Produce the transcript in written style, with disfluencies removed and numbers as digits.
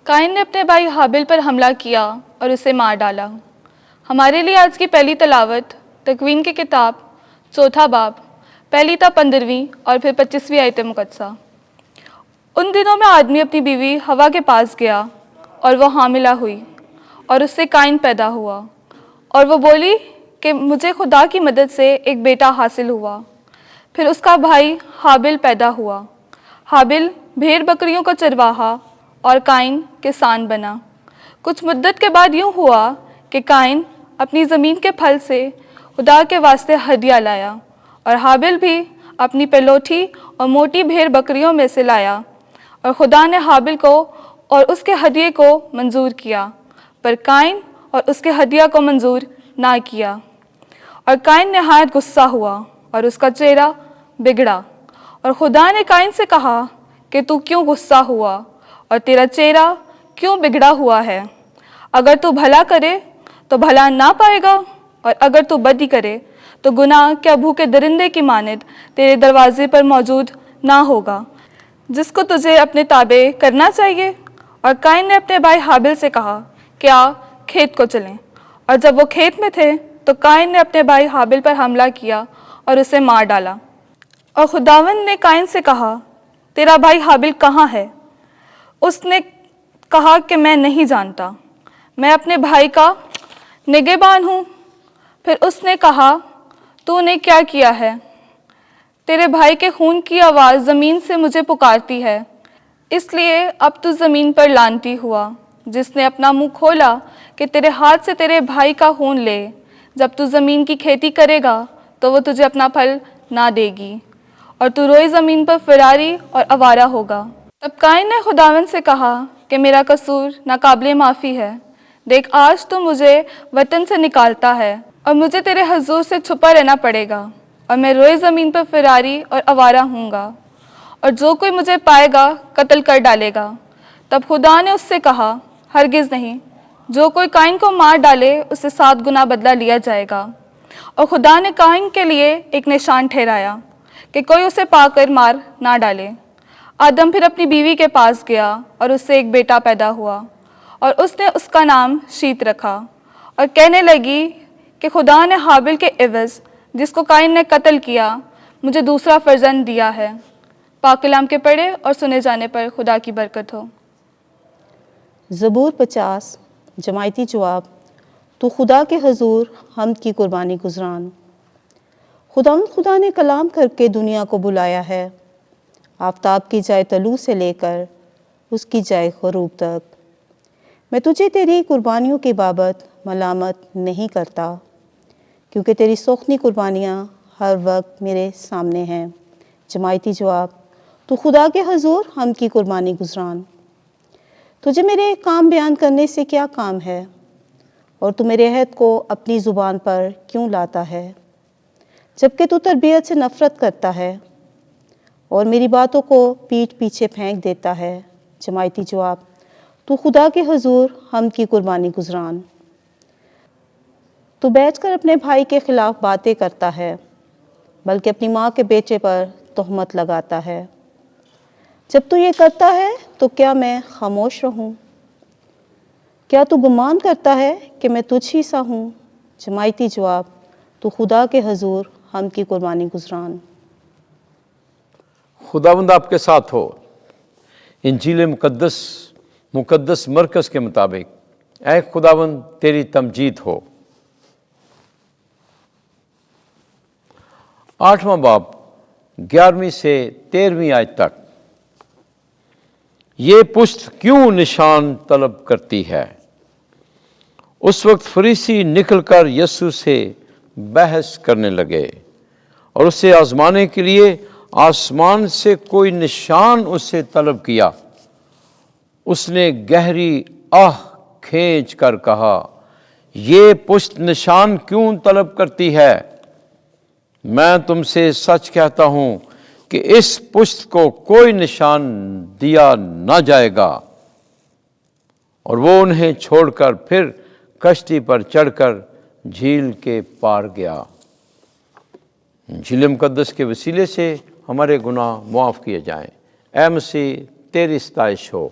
قائن نے اپنے بھائی حابل پر حملہ کیا اور اسے مار ڈالا۔ ہمارے لیے آج کی پہلی تلاوت تکوین کی کتاب 4 باب، پہلی تا 15ویں اور پھر 25ویں آیت مقدسہ۔ ان دنوں میں آدمی اپنی بیوی ہوا کے پاس گیا اور وہ حاملہ ہوئی اور اس سے قائن پیدا ہوا، اور وہ بولی کہ مجھے خدا کی مدد سے ایک بیٹا حاصل ہوا۔ پھر اس کا بھائی حابل پیدا ہوا۔ حابل بھیڑ بکریوں کا چرواہا اور قائن کسان بنا۔ کچھ مدت کے بعد یوں ہوا کہ قائن اپنی زمین کے پھل سے خدا کے واسطے ہدیہ لایا، اور حابل بھی اپنی پلوٹھی اور موٹی بھیڑ بکریوں میں سے لایا، اور خدا نے حابل کو اور اس کے ہدیے کو منظور کیا، پر قائن اور اس کے ہدیہ کو منظور نہ کیا۔ اور قائن نہایت غصہ ہوا اور اس کا چہرہ بگڑا، اور خدا نے قائن سے کہا کہ تو کیوں غصہ ہوا اور تیرا چہرہ کیوں بگڑا ہوا ہے؟ اگر تو بھلا کرے تو بھلا نہ پائے گا، اور اگر تو بدی کرے تو گناہ کیا بھوکے درندے کی مانند تیرے دروازے پر موجود نہ ہوگا، جس کو تجھے اپنے تابع کرنا چاہیے؟ اور قائن نے اپنے بھائی حابل سے کہا کہ آ کھیت کو چلیں، اور جب وہ کھیت میں تھے تو قائن نے اپنے بھائی حابل پر حملہ کیا اور اسے مار ڈالا۔ اور خداوند نے قائن سے کہا، تیرا بھائی حابل کہاں ہے؟ اس نے کہا کہ میں نہیں جانتا، میں اپنے بھائی کا نگہبان ہوں۔ پھر اس نے کہا، تو نے کیا کیا ہے؟ تیرے بھائی کے خون کی آواز زمین سے مجھے پکارتی ہے، اس لیے اب تو زمین پر لعنتی ہوا، جس نے اپنا منہ کھولا کہ تیرے ہاتھ سے تیرے بھائی کا خون لے۔ جب تو زمین کی کھیتی کرے گا تو وہ تجھے اپنا پھل نہ دے گی، اور تو روئی زمین پر فراری اور آوارہ ہوگا۔ تب قائن نے خداوند سے کہا کہ میرا قصور ناقابل معافی ہے، دیکھ آج تو مجھے وطن سے نکالتا ہے، اور مجھے تیرے حضور سے چھپا رہنا پڑے گا، اور میں روئی زمین پر فراری اور آوارہ ہوں گا، اور جو کوئی مجھے پائے گا قتل کر ڈالے گا۔ تب خدا نے اس سے کہا، ہرگز نہیں، جو کوئی قائن کو مار ڈالے اسے 7 گنا بدلہ لیا جائے گا۔ اور خدا نے قائن کے لیے ایک نشان ٹھہرایا کہ کوئی اسے پا کر مار نہ ڈالے۔ آدم پھر اپنی بیوی کے پاس گیا اور اس سے ایک بیٹا پیدا ہوا، اور اس نے اس کا نام شیت رکھا، اور کہنے لگی کہ خدا نے حابل کے عوض جس کو قائن نے قتل کیا مجھے دوسرا فرزند دیا ہے۔ پاک کلام کے پڑھے اور سنے جانے پر خدا کی برکت ہو۔ زبور 50 جماعتی جواب۔ تو خدا کے حضور حمد کی قربانی گزران۔ خدا نے کلام کر کے دنیا کو بلایا ہے، آفتاب کی جائے طلوع سے لے کر اس کی جائے غروب تک۔ میں تجھے تیری قربانیوں کی بابت ملامت نہیں کرتا، کیونکہ تیری سوکھنی قربانیاں ہر وقت میرے سامنے ہیں۔ جماعتی جواب۔ تو خدا کے حضور حمد کی قربانی گزران۔ تجھے میرے کام بیان کرنے سے کیا کام ہے، اور تو میرے عہد کو اپنی زبان پر کیوں لاتا ہے؟ جبکہ تو تربیت سے نفرت کرتا ہے اور میری باتوں کو پیٹھ پیچھے پھینک دیتا ہے۔ جماعتی جواب۔ تو خدا کے حضور حمد کی قربانی گزران۔ تو بیٹھ کر اپنے بھائی کے خلاف باتیں کرتا ہے، بلکہ اپنی ماں کے بیٹے پر تہمت لگاتا ہے۔ جب تو یہ کرتا ہے تو کیا میں خاموش رہوں؟ کیا تو گمان کرتا ہے کہ میں تجھ ہی سا ہوں؟ جماعتی جواب۔ تو خدا کے حضور حمد کی قربانی گزران۔ خداوند آپ کے ساتھ ہو۔ انجیل مقدس مرکز کے مطابق اے خداوند تیری تمجید ہو۔ 8واں باب 11ویں سے 13ویں آیت تک۔ یہ پشت کیوں نشان طلب کرتی ہے؟ اس وقت فریسی نکل کر یسوع سے بحث کرنے لگے اور اسے آزمانے کے لیے آسمان سے کوئی نشان اس سے طلب کیا۔ اس نے گہری آہ کھینچ کر کہا، یہ پشت نشان کیوں طلب کرتی ہے؟ میں تم سے سچ کہتا ہوں کہ اس پشت کو کوئی نشان دیا نہ جائے گا۔ اور وہ انہیں چھوڑ کر پھر کشتی پر چڑھ کر جھیل کے پار گیا۔ انجیل مقدس کے وسیلے سے ہمارے گناہ معاف کیے جائیں۔ اے مسیح تیری ستائش ہو۔